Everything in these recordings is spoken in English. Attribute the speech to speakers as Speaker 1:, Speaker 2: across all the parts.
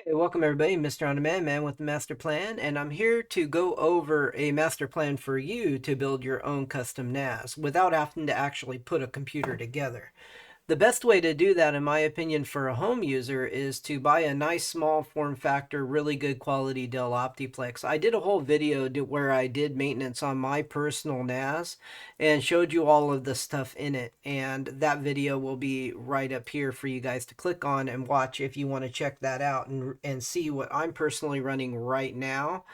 Speaker 1: Hey, welcome everybody, Mr. On Demand Man with the Master Plan, and I'm here to go over a master plan for you to build your own custom NAS without having to actually put a computer together. The best way to do that, in my opinion, for a home user is to buy a nice small form factor, really good quality Dell Optiplex. I did a whole video where I did maintenance on my personal NAS and showed you all of the stuff in it. And that video will be right up here for you guys to click on and watch if you want to check that out and see what I'm personally running right now,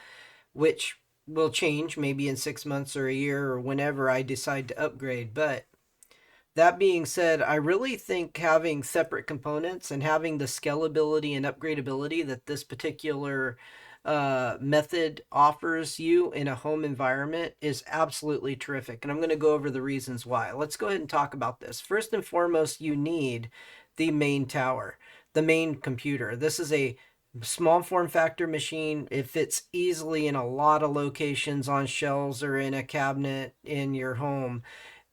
Speaker 1: which will change maybe in 6 months or a year or whenever I decide to upgrade. But that being said, I really think having separate components and having the scalability and upgradability that this particular method offers you in a home environment is absolutely terrific. And I'm going to go over the reasons why. Let's go ahead and talk about this. First and foremost, you need the main tower, the main computer. This is a small form factor machine. It fits easily in a lot of locations on shelves or in a cabinet in your home.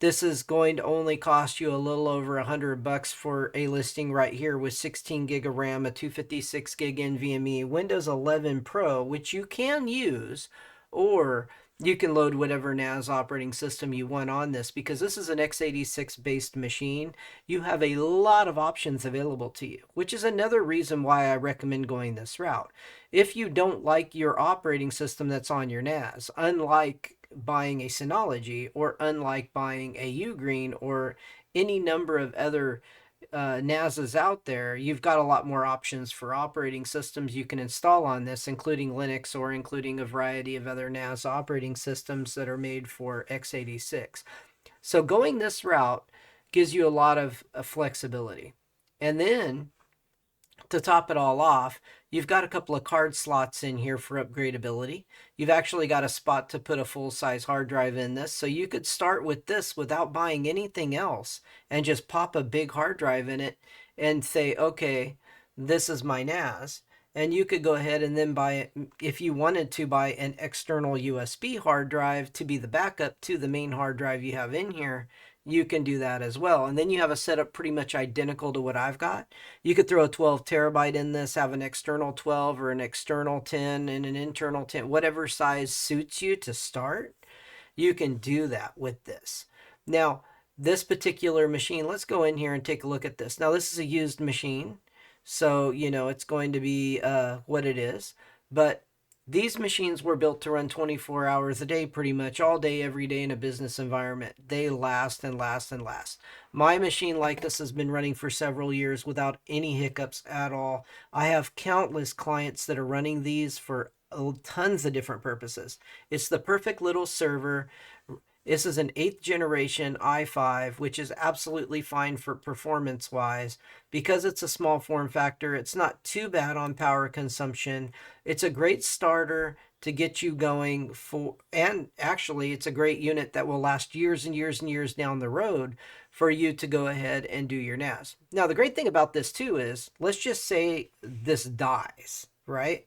Speaker 1: This is going to only cost you a little over $100 for a listing right here with 16 gig of RAM, a 256 gig NVMe, Windows 11 Pro, which you can use, or you can load whatever NAS operating system you want on this. Because this is an x86 based machine, you have a lot of options available to you, which is another reason why I recommend going this route. If you don't like your operating system that's on your NAS, unlike buying a Synology or unlike buying a Ugreen or any number of other NASs out there, you've got a lot more options for operating systems you can install on this, including Linux or including a variety of other NAS operating systems that are made for x86. So going this route gives you a lot of flexibility. And then to top it all off, you've got a couple of card slots in here for upgradability. You've actually got a spot to put a full-size hard drive in this, so you could start with this without buying anything else and just pop a big hard drive in it and say, okay, this is my NAS. And you could go ahead and then buy, if you wanted to, buy an external USB hard drive to be the backup to the main hard drive you have in here. You can do that as well. And then you have a setup pretty much identical to what I've got. You could throw a 12 terabyte in this, have an external 12 or an external 10 and an internal 10, whatever size suits you to start. You can do that with this. Now, this particular machine, let's go in here and take a look at this. Now, this is a used machine, so, you know, it's going to be what it is. But these machines were built to run 24 hours a day, pretty much all day, every day in a business environment. They last and last and last. My machine like this has been running for several years without any hiccups at all. I have countless clients that are running these for tons of different purposes. It's the perfect little server. This is an 8th generation i5, which is absolutely fine for performance wise. Because it's a small form factor, it's not too bad on power consumption. It's a great starter to get you going for, and actually it's a great unit that will last years and years and years down the road for you to go ahead and do your NAS. Now, the great thing about this too is, let's just say this dies, right?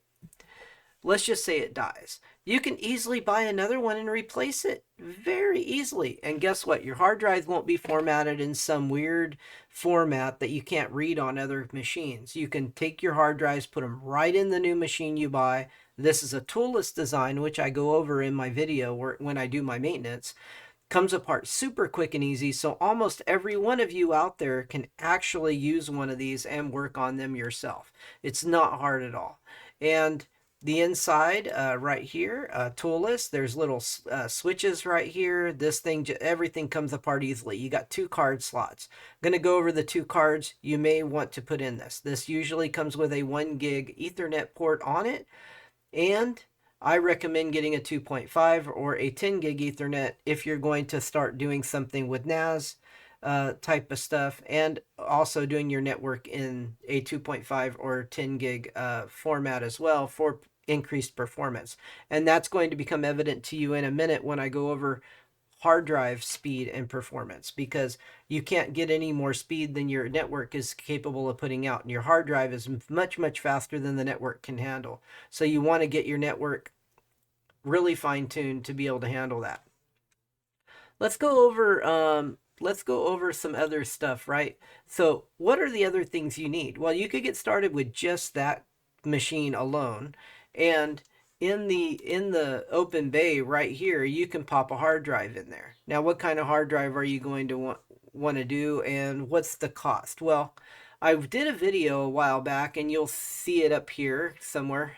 Speaker 1: Let's just say it dies. You can easily buy another one and replace it very easily. And guess what? Your hard drive won't be formatted in some weird format that you can't read on other machines. You can take your hard drives, put them right in the new machine you buy. This is a toolless design, which I go over in my video when I do my maintenance. Comes apart super quick and easy, so almost every one of you out there can actually use one of these and work on them yourself. It's not hard at all. And the inside right here, toolless, there's little switches right here. This thing, everything comes apart easily. You got 2 card slots. I'm going to go over the 2 cards you may want to put in this. This usually comes with a 1 gig Ethernet port on it, and I recommend getting a 2.5 or a 10 gig Ethernet if you're going to start doing something with NAS type of stuff, and also doing your network in a 2.5 or 10 gig format as well for increased performance. And that's going to become evident to you in a minute when I go over hard drive speed and performance, because you can't get any more speed than your network is capable of putting out, and your hard drive is much, much faster than the network can handle. So you want to get your network really fine-tuned to be able to handle that. Let's go over some other stuff, right? So what are the other things you need? Well, you could get started with just that machine alone. And in the open bay right here, you can pop a hard drive in there. Now, what kind of hard drive are you going to want to do, and what's the cost? Well, I did a video a while back, and you'll see it up here somewhere,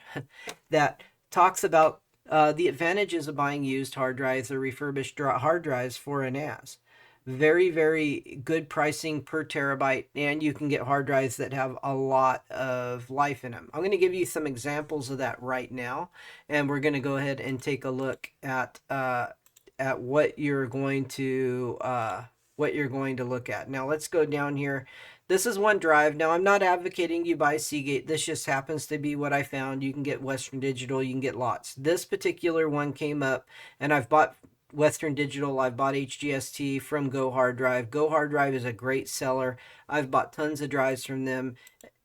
Speaker 1: that talks about the advantages of buying used hard drives or refurbished hard drives for a NAS. Very, very good pricing per terabyte, and you can get hard drives that have a lot of life in them. I'm going to give you some examples of that right now, and we're going to go ahead and take a look at what you're going to look at. Now let's go down here. This is one drive. Now, I'm not advocating you buy Seagate. This just happens to be what I found. You can get Western Digital. You can get lots. This particular one came up, and I've bought Western Digital. I've bought HGST from Go Hard Drive. Go Hard Drive is a great seller. I've bought tons of drives from them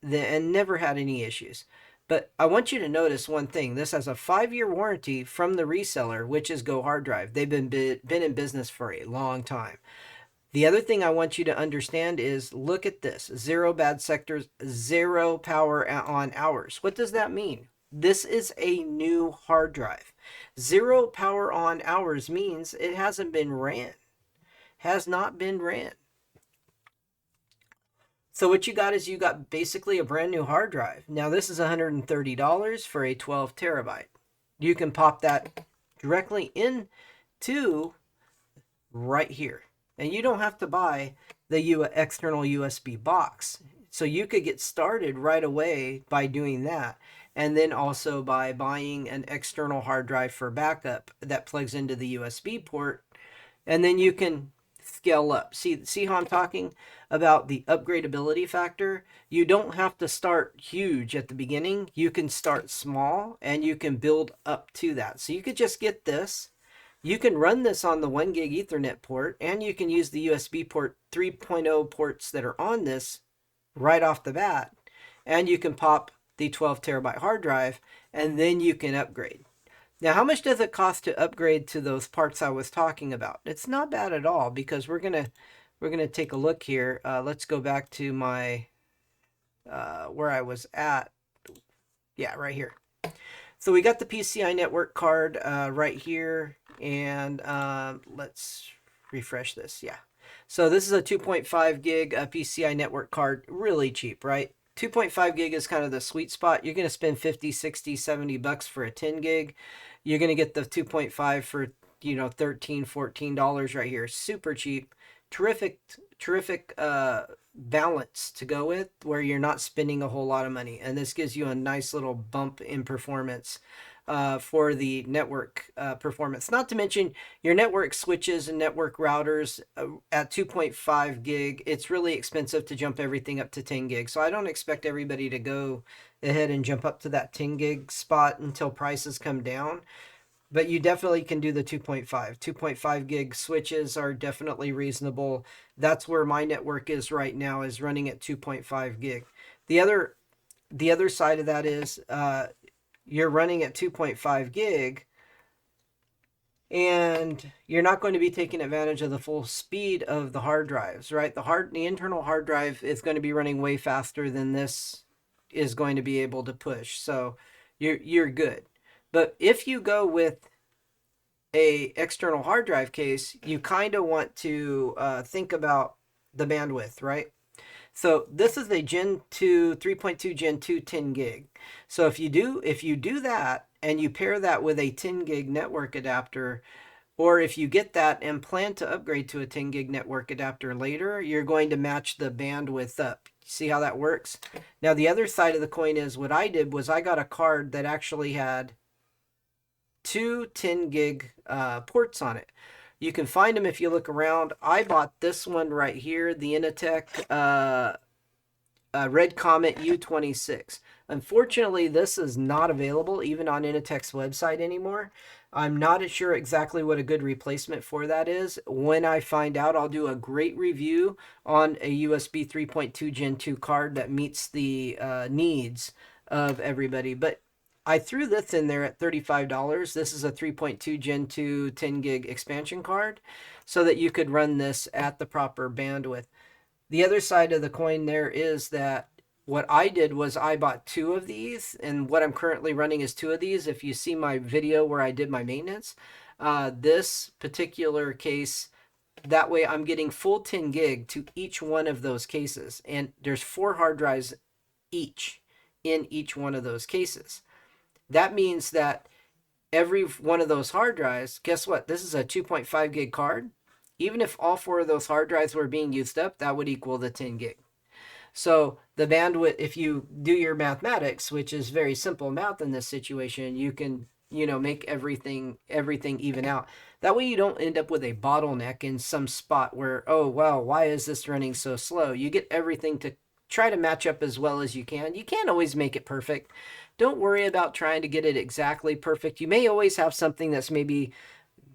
Speaker 1: and never had any issues. But I want you to notice one thing. This has a 5-year warranty from the reseller, which is Go Hard Drive. They've been in business for a long time. The other thing I want you to understand is, look at this. 0 bad sectors, 0 power on hours. What does that mean? This is a new hard drive. 0 power on hours means it hasn't been ran. Has not been ran. So what you got is you got basically a brand new hard drive. Now this is $130 for a 12 terabyte. You can pop that directly into right here. And you don't have to buy the external USB box. So you could get started right away by doing that. And then also by buying an external hard drive for backup that plugs into the USB port. And then you can scale up. See how I'm talking about the upgradability factor? You don't have to start huge at the beginning. You can start small and you can build up to that. So you could just get this. You can run this on the 1 gig Ethernet port, and you can use the USB port 3.0 ports that are on this right off the bat. And you can pop the 12 terabyte hard drive, and then you can upgrade. Now, how much does it cost to upgrade to those parts I was talking about? It's not bad at all, because we're gonna take a look here. Let's go back to my where I was at. Yeah, right here. So we got the PCI network card right here, and let's refresh this. Yeah. So this is a 2.5 gig PCI network card, really cheap, right? 2.5 gig is kind of the sweet spot. You're going to spend 50, 60, 70 bucks for a 10 gig. You're going to get the 2.5 for, $13, $14 right here. Super cheap. Terrific balance to go with, where you're not spending a whole lot of money. And this gives you a nice little bump in performance for the network performance. Not to mention your network switches and network routers at 2.5 gig. It's really expensive to jump everything up to 10 gig. So I don't expect everybody to go ahead and jump up to that 10 gig spot until prices come down. But you definitely can do the 2.5. 2.5 gig switches are definitely reasonable. That's where my network is right now, is running at 2.5 gig. The other side of that is you're running at 2.5 gig, and you're not going to be taking advantage of the full speed of the hard drives, right? The internal hard drive is going to be running way faster than this is going to be able to push. So you're good. But if you go with a external hard drive case, you kind of want to think about the bandwidth, right? So this is a Gen 2, 3.2 Gen 2 10 gig. So if you do that and you pair that with a 10 gig network adapter, or if you get that and plan to upgrade to a 10 gig network adapter later, you're going to match the bandwidth up. See how that works? Now the other side of the coin is, what I did was I got a card that actually had 2 10 gig ports on it. You can find them if you look around. I bought this one right here, the Initech Red Comet U26. Unfortunately, this is not available even on Initech's website anymore. I'm not sure exactly what a good replacement for that is. When I find out, I'll do a great review on a USB 3.2 Gen 2 card that meets the needs of everybody. But I threw this in there at $35. This is a 3.2 Gen 2 10 gig expansion card, so that you could run this at the proper bandwidth. The other side of the coin there is that what I did was I bought 2 of these, and what I'm currently running is 2 of these. If you see my video where I did my maintenance, this particular case, that way I'm getting full 10 gig to each one of those cases. And there's 4 hard drives each in each one of those cases. That means that every one of those hard drives, guess what? This is a 2.5 gig card. Even if all 4 of those hard drives were being used up, that would equal the 10 gig. So the bandwidth, if you do your mathematics, which is very simple math in this situation, you can, make everything even out. That way you don't end up with a bottleneck in some spot where, oh, well, why is this running so slow? You get everything to try to match up as well as you can. You can't always make it perfect. Don't worry about trying to get it exactly perfect. You may always have something that's maybe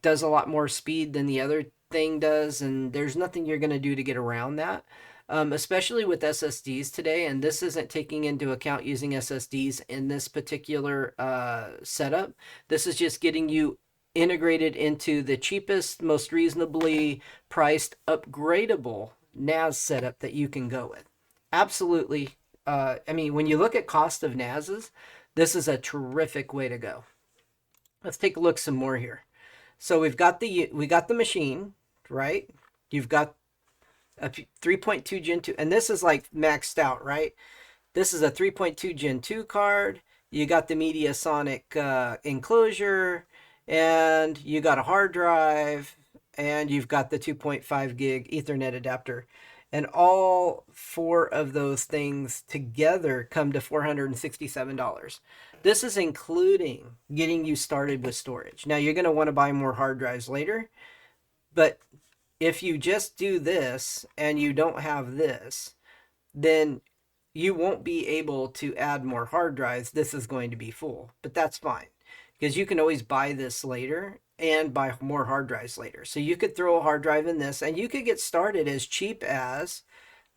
Speaker 1: does a lot more speed than the other thing does, and there's nothing you're going to do to get around that. Especially with SSDs today, and this isn't taking into account using SSDs in this particular setup. This is just getting you integrated into the cheapest, most reasonably priced, upgradable NAS setup that you can go with. Absolutely. I mean, when you look at cost of NASs, this is a terrific way to go. Let's take a look some more here. So we got the machine, right? You've got a 3.2 Gen 2, and this is like maxed out, right? This is a 3.2 Gen 2 card. You got the Mediasonic enclosure, and you got a hard drive, and you've got the 2.5 gig Ethernet adapter. And all 4 of those things together come to $467. This is including getting you started with storage. Now, you're going to want to buy more hard drives later, but if you just do this and you don't have this, then you won't be able to add more hard drives. This is going to be full, but that's fine because you can always buy this later and buy more hard drives later. So you could throw a hard drive in this and you could get started as cheap as,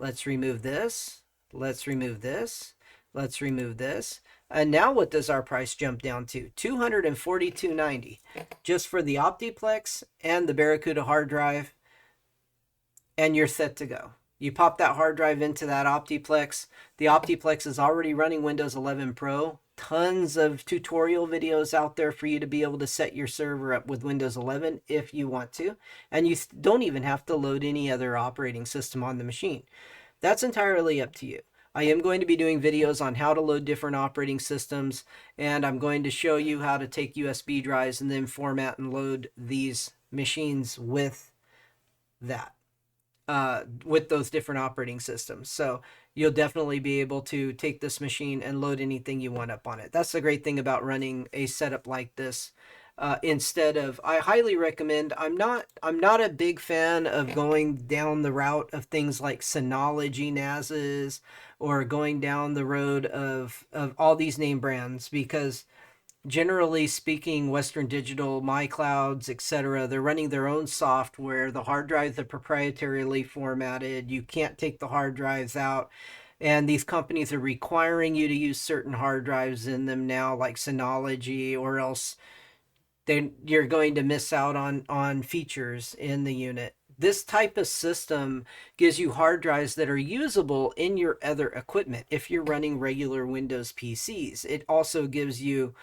Speaker 1: let's remove this, let's remove this, let's remove this. And now what does our price jump down to? $242.90 just for the Optiplex and the Barracuda hard drive, and you're set to go. You pop that hard drive into that Optiplex. The Optiplex is already running Windows 11 Pro. Tons of tutorial videos out there for you to be able to set your server up with Windows 11 if you want to. And you don't even have to load any other operating system on the machine. That's entirely up to you. I am going to be doing videos on how to load different operating systems, and I'm going to show you how to take USB drives and then format and load these machines with that. With those different operating systems. So you'll definitely be able to take this machine and load anything you want up on it. That's the great thing about running a setup like this. Instead of, I highly recommend, I'm not a big fan of going down the route of things like Synology NASs or going down the road of all these name brands, because generally speaking, Western Digital, MyClouds, etc., they're running their own software. The hard drives are proprietarily formatted. You can't take the hard drives out. And these companies are requiring you to use certain hard drives in them now, like Synology, or else you're going to miss out on features in the unit. This type of system gives you hard drives that are usable in your other equipment. If you're running regular Windows PCs, it also gives you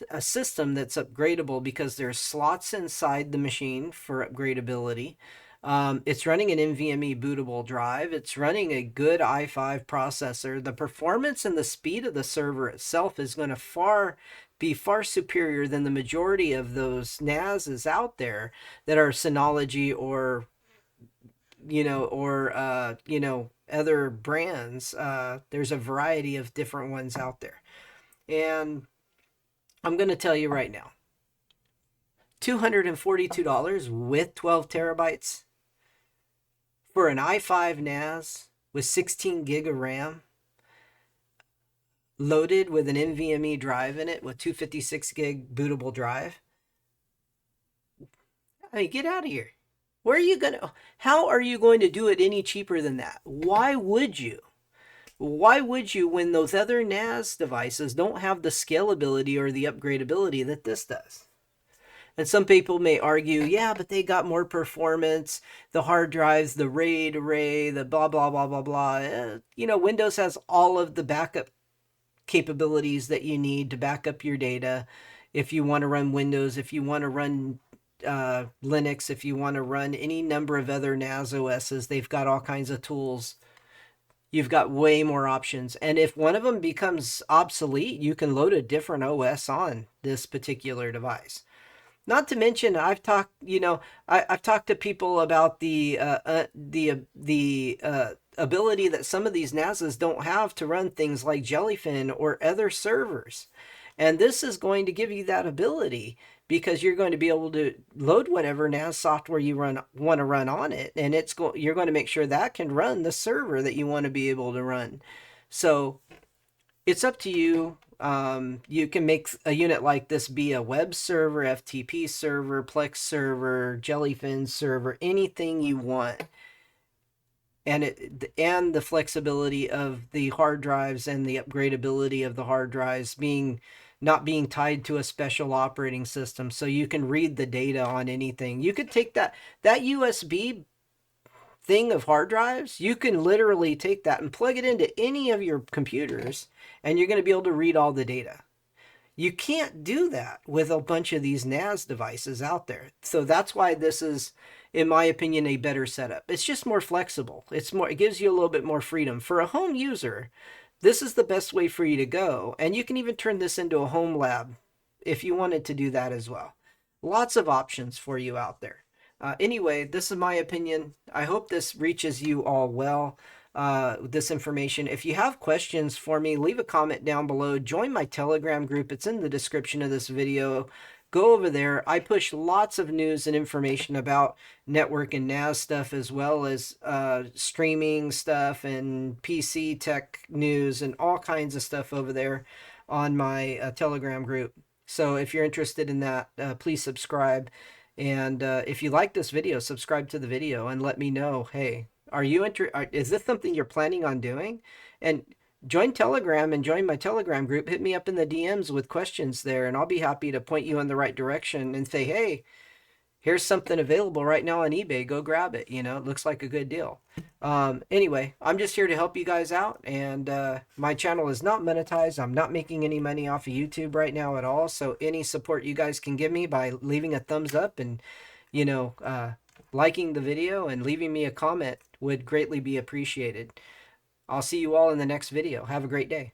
Speaker 1: a system that's upgradable because there's slots inside the machine for upgradability. It's running an NVMe bootable drive. It's running a good i5 processor. The performance and the speed of the server itself is going to be far superior than the majority of those NASs out there that are Synology or other brands. There's a variety of different ones out there. And I'm going to tell you right now, $242 with 12 terabytes for an i5 NAS with 16 gig of RAM, loaded with an NVMe drive in it with 256 gig bootable drive. I mean, get out of here. How are you going to do it any cheaper than that? Why would you? Why would you, when those other NAS devices don't have the scalability or the upgradability that this does? And some people may argue, yeah, but they got more performance, the hard drives, the RAID array, the blah, blah, blah, blah, blah. You know, Windows has all of the backup capabilities that you need to back up your data. If you want to run Windows, if you want to run Linux, if you want to run any number of other NAS OSs, they've got all kinds of tools. You've got way more options. And if one of them becomes obsolete, you can load a different OS on this particular device. Not to mention, I've talked, I've talked to people about the ability that some of these NASs don't have to run things like Jellyfin or other servers, and this is going to give you that ability because you're going to be able to load whatever NAS software you want to run on it, and you're going to make sure that can run the server that you want to be able to run. So it's up to you. You can make a unit like this be a web server, FTP server, Plex server, Jellyfin server, anything you want. And the flexibility of the hard drives and the upgradability of the hard drives not being tied to a special operating system, so you can read the data on anything. You could take that USB thing of hard drives, you can literally take that and plug it into any of your computers, and you're going to be able to read all the data. You can't do that with a bunch of these NAS devices out there. So that's why this is, in my opinion, a better setup. It's just more flexible. It gives you a little bit more freedom. For a home user, this is the best way for you to go. And you can even turn this into a home lab if you wanted to do that as well. Lots of options for you out there. Anyway, this is my opinion. I hope this reaches you all well, this information. If you have questions for me, leave a comment down below. Join my Telegram group. It's in the description of this video. Go over there. I push lots of news and information about network and NAS stuff, as well as streaming stuff and PC tech news and all kinds of stuff over there on my Telegram group. So if you're interested in that, please subscribe. And if you like this video, subscribe to the video and let me know, hey, is this something you're planning on doing? And join Telegram and join my Telegram group. Hit me up in the DMs with questions there, and I'll be happy to point you in the right direction and say, hey, here's something available right now on eBay. Go grab it. You know, it looks like a good deal. Anyway, I'm just here to help you guys out, and my channel is not monetized. I'm not making any money off of YouTube right now at all. So any support you guys can give me by leaving a thumbs up and, liking the video and leaving me a comment would greatly be appreciated. I'll see you all in the next video. Have a great day.